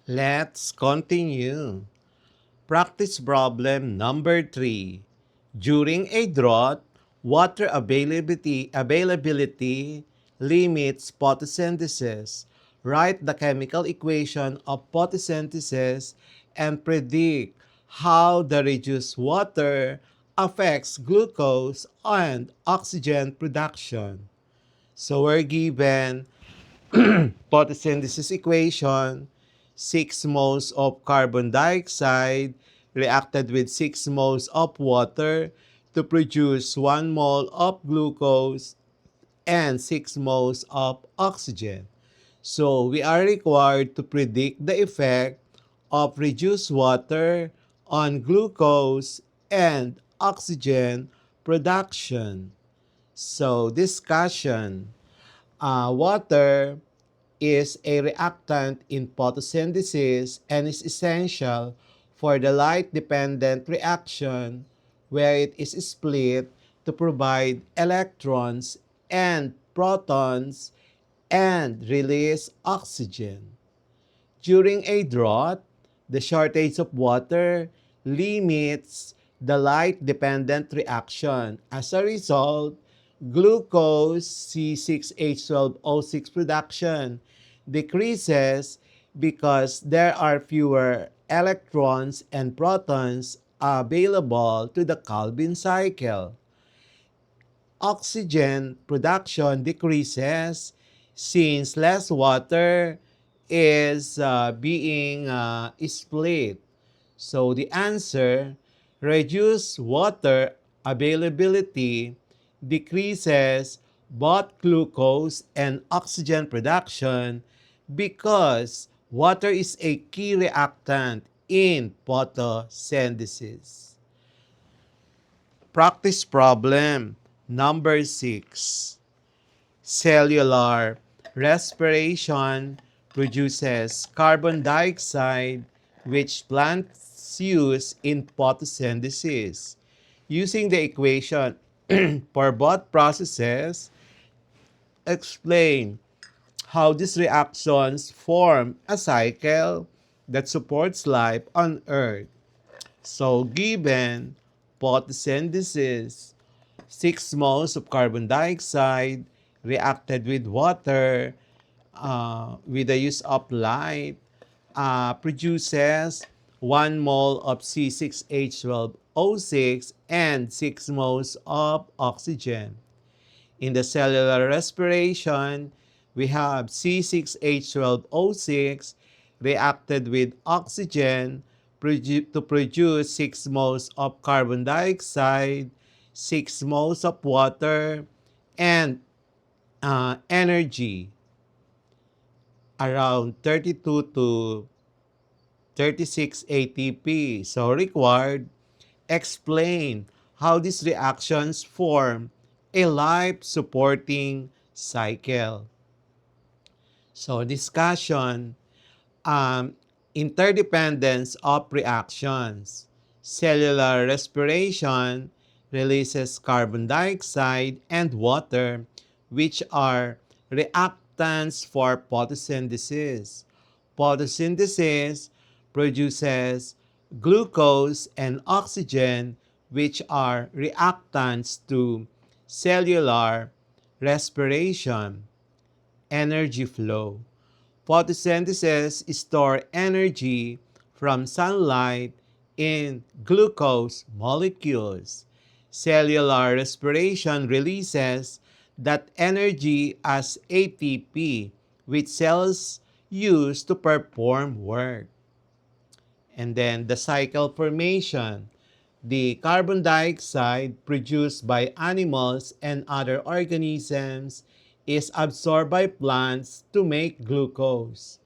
Let's continue. Practice problem number 3. During a drought, water availability limits photosynthesis. Write the chemical equation of photosynthesis and predict how the reduced water affects glucose and oxygen production. So we're given photosynthesis equation, 6 moles of carbon dioxide reacted with 6 moles of water to produce 1 mole of glucose and 6 moles of oxygen. So we are required to predict the effect of reduced water on glucose and oxygen production. So discussion. Water is a reactant in photosynthesis and is essential for the light-dependent reaction where it is split to provide electrons and protons and release oxygen. During a drought, the shortage of water limits the light-dependent reaction. As a result, glucose C6H12O6 production decreases because there are fewer electrons and protons available to the Calvin cycle. Oxygen production decreases since less water is being split. So the answer, reduced water availability decreases both glucose and oxygen production because water is a key reactant in photosynthesis. Practice problem number 6. Cellular respiration produces carbon dioxide which plants use in photosynthesis. Using the equation for both processes, explain how these reactions form a cycle that supports life on Earth. So given photosynthesis, 6 moles of carbon dioxide reacted with water with the use of light produces 1 mole of C6H12O6 and 6 moles of oxygen. In the cellular respiration, we have C6H12O6 reacted with oxygen to produce 6 moles of carbon dioxide, 6 moles of water, and energy around 32 to 36 ATP. So required, explain how these reactions form a life-supporting cycle. So discussion, interdependence of reactions. Cellular respiration releases carbon dioxide and water, which are reactants for photosynthesis. Photosynthesis produces glucose and oxygen, which are reactants to cellular respiration. Energy flow. Photosynthesis stores energy from sunlight in glucose molecules. Cellular respiration releases that energy as ATP, which cells use to perform work. And then the cycle formation. The carbon dioxide produced by animals and other organisms is absorbed by plants to make glucose.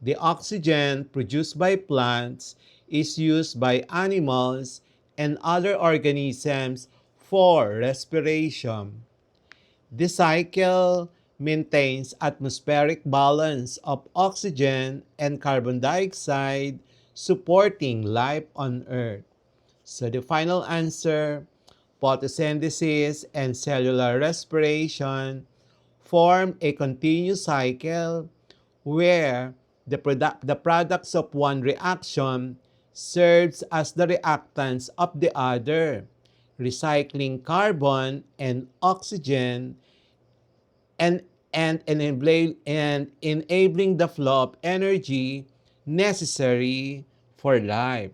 The oxygen produced by plants is used by animals and other organisms for respiration. This cycle maintains atmospheric balance of oxygen and carbon dioxide, supporting life on Earth. So the final answer, photosynthesis and cellular respiration form a continuous cycle where The products of one reaction serves as the reactants of the other, recycling carbon and oxygen and, enabling the flow of energy necessary for life.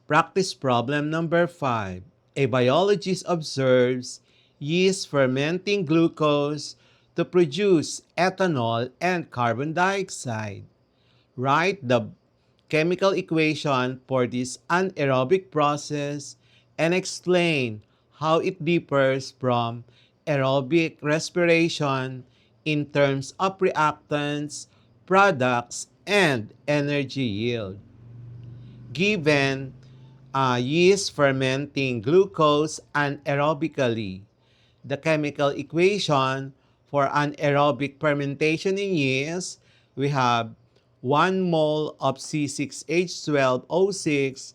Practice problem number 5. A biologist observes yeast fermenting glucose to produce ethanol and carbon dioxide. Write the chemical equation for this anaerobic process and explain how it differs from aerobic respiration in terms of reactants, products, and energy yield. Given yeast fermenting glucose anaerobically, the chemical equation for anaerobic fermentation in yeast, we have 1 mole of C6H12O6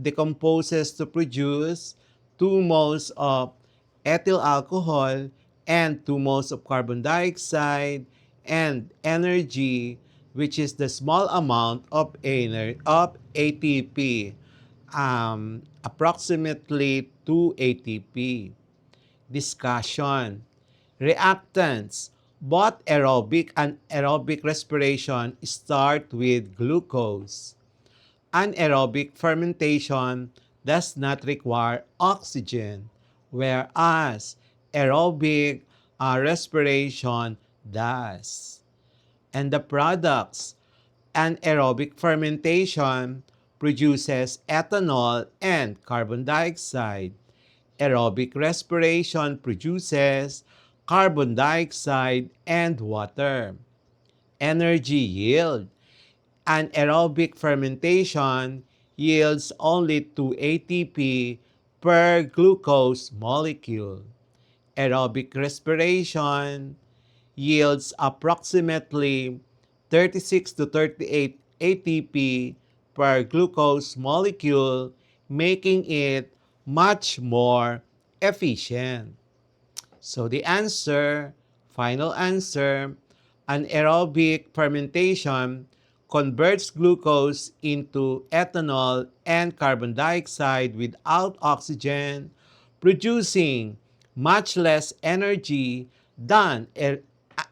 decomposes to produce 2 moles of ethyl alcohol and 2 moles of carbon dioxide and energy, which is the small amount of ATP, approximately 2 ATP. Discussion. Reactants. Both aerobic and aerobic respiration start with glucose. Anaerobic fermentation does not require oxygen, whereas aerobic respiration does. And the products, anaerobic fermentation produces ethanol and carbon dioxide. Aerobic respiration produces carbon dioxide and water. Energy yield. Anaerobic fermentation yields only 2 ATP per glucose molecule. Aerobic respiration yields approximately 36 to 38 ATP per glucose molecule, making it much more efficient. So the answer, final answer, anaerobic fermentation converts glucose into ethanol and carbon dioxide without oxygen, producing much less energy than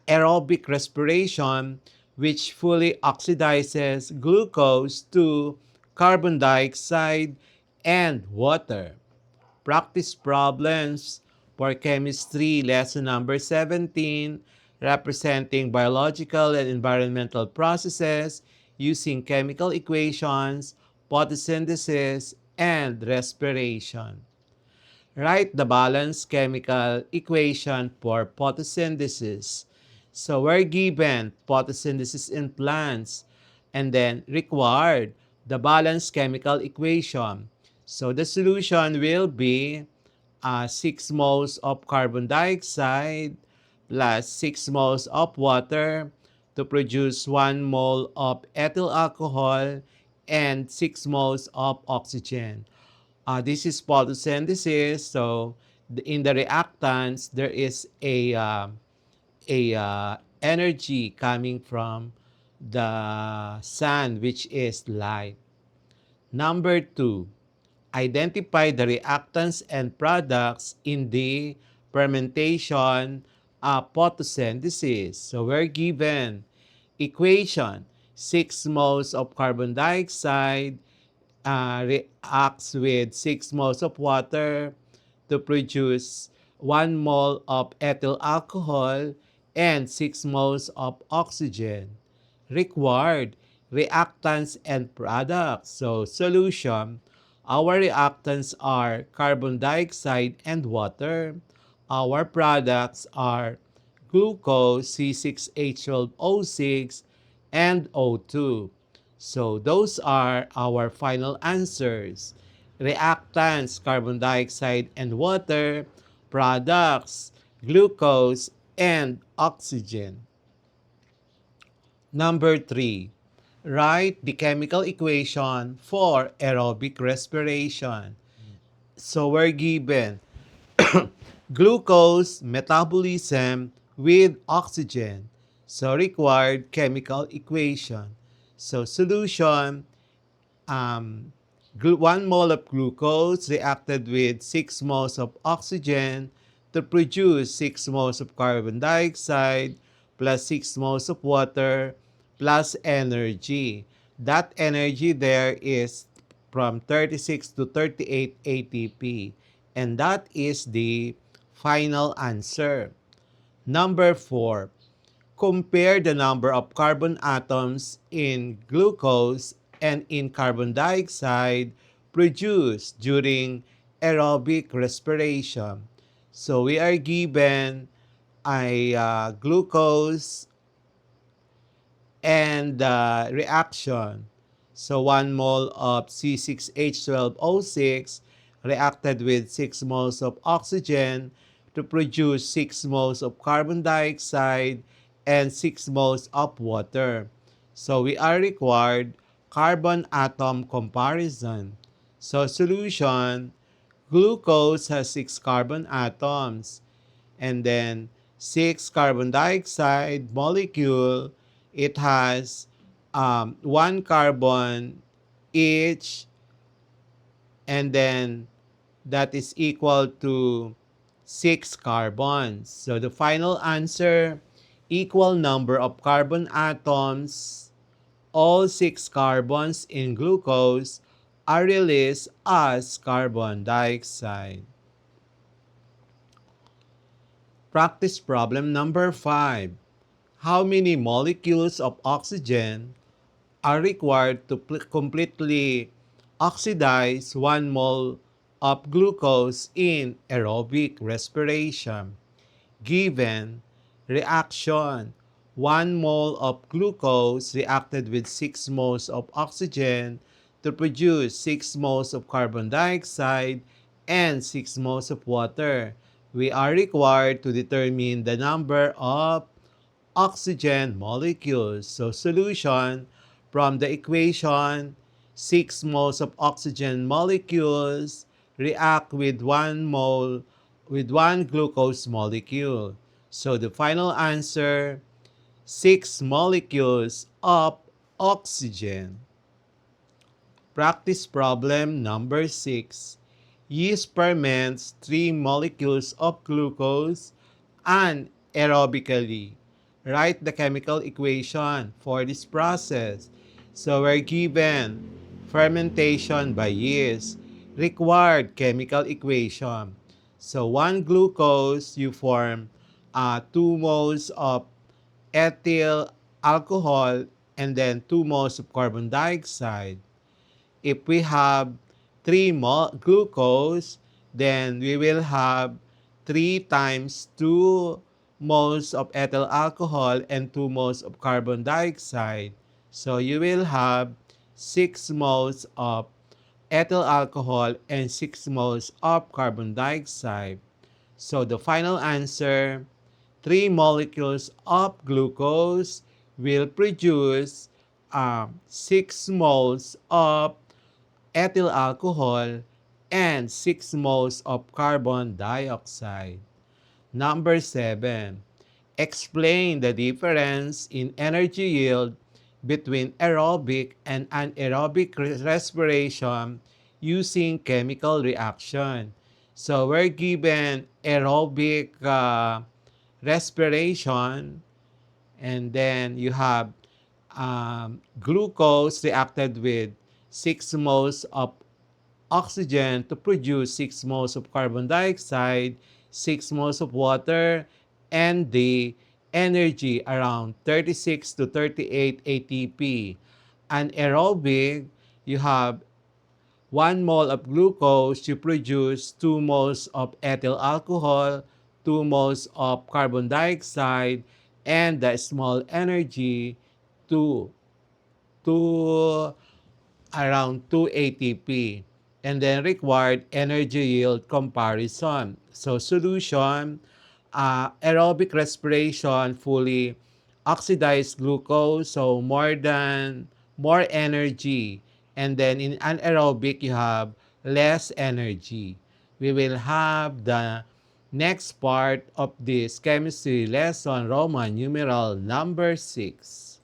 aerobic respiration, which fully oxidizes glucose to carbon dioxide and water. Practice problems for chemistry lesson number 17, representing biological and environmental processes using chemical equations, photosynthesis, and respiration. Write the balanced chemical equation for photosynthesis. So we're given photosynthesis in plants and then required the balanced chemical equation. So the solution will be 6 moles of carbon dioxide plus 6 moles of water to produce 1 mole of ethyl alcohol and 6 moles of oxygen. This is photosynthesis. So in the reactants, there is a energy coming from the sun, which is light. Number 2, identify the reactants and products in the fermentation photosynthesis. So we're given equation, 6 moles of carbon dioxide reacts with 6 moles of water to produce 1 mole of ethyl alcohol and 6 moles of oxygen. Required reactants and products. So solution, our reactants are carbon dioxide and water. Our products are glucose, C6H12O6, and O2. So those are our final answers. Reactants, carbon dioxide and water. Products, glucose and oxygen. Number 3, write the chemical equation for aerobic respiration. So we're given glucose metabolism with oxygen. So required chemical equation. So solution, um, 1 mole of glucose reacted with 6 moles of oxygen to produce 6 moles of carbon dioxide plus 6 moles of water plus energy. That energy there is from 36 to 38 ATP. And that is the final answer. Number 4. Compare the number of carbon atoms in glucose and in carbon dioxide produced during aerobic respiration. So we are given a glucose and the reaction. So 1 mole of C6H12O6 reacted with 6 moles of oxygen to produce 6 moles of carbon dioxide and 6 moles of water. So we are required carbon atom comparison. So solution, glucose has 6 carbon atoms and then 6 carbon dioxide molecule, it has 1 carbon each, and then that is equal to 6 carbons. So the final answer, equal number of carbon atoms, all 6 carbons in glucose are released as carbon dioxide. Practice problem number 5. How many molecules of oxygen are required to completely oxidize 1 mole of glucose in aerobic respiration? Given reaction, 1 mole of glucose reacted with 6 moles of oxygen to produce 6 moles of carbon dioxide and 6 moles of water. We are required to determine the number of oxygen molecules. So solution, from the equation, 6 moles of oxygen molecules react with 1 mole with 1 glucose molecule. So the final answer, 6 molecules of oxygen. Practice problem number 6. Yeast ferments 3 molecules of glucose anaerobically. Write the chemical equation for this process. So we're given fermentation by yeast, required chemical equation. So 1 glucose, you form 2 moles of ethyl alcohol and then 2 moles of carbon dioxide. If we have 3 glucose, then we will have 3 times 2 moles of ethyl alcohol and 2 moles of carbon dioxide. So you will have 6 moles of ethyl alcohol and 6 moles of carbon dioxide. So the final answer, 3 molecules of glucose will produce 6 moles of ethyl alcohol and 6 moles of carbon dioxide. Number 7. Explain the difference in energy yield between aerobic and anaerobic respiration using chemical reaction. So we're given aerobic respiration, and then you have glucose reacted with 6 moles of oxygen to produce 6 moles of carbon dioxide, 6 moles of water, and the energy around 36 to 38 ATP. Anaerobic, you have 1 mole of glucose, you produce 2 moles of ethyl alcohol, 2 moles of carbon dioxide, and the small energy to around 2 ATP. And then required energy yield comparison. So solution, aerobic respiration fully oxidized glucose, so more energy. And then in anaerobic, you have less energy. We will have the Next part of this chemistry lesson, Roman numeral number 6.